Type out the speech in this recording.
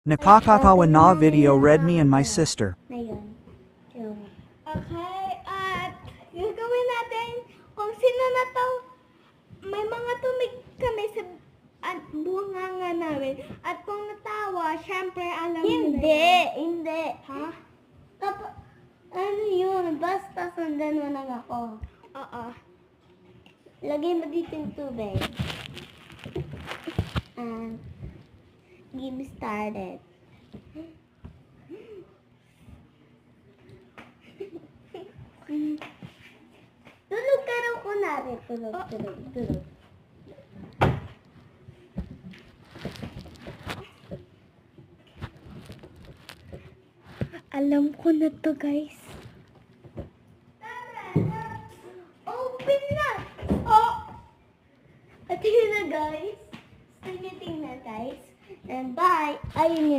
Nakakatawa na video read me and my sister. Na yun. Okay, at gagawin natin kung sino na to. May mga tumig kami sa bunganga namin. At kung natawa, syempre alam nyo na yun. Hindi. Ha? Ano yun? Basta sundan mo lang ako. Oo. Lagay mo dito yung tubig. And get me started. Tulog ka raw kunwari. Tulog. Alam ko na to, guys.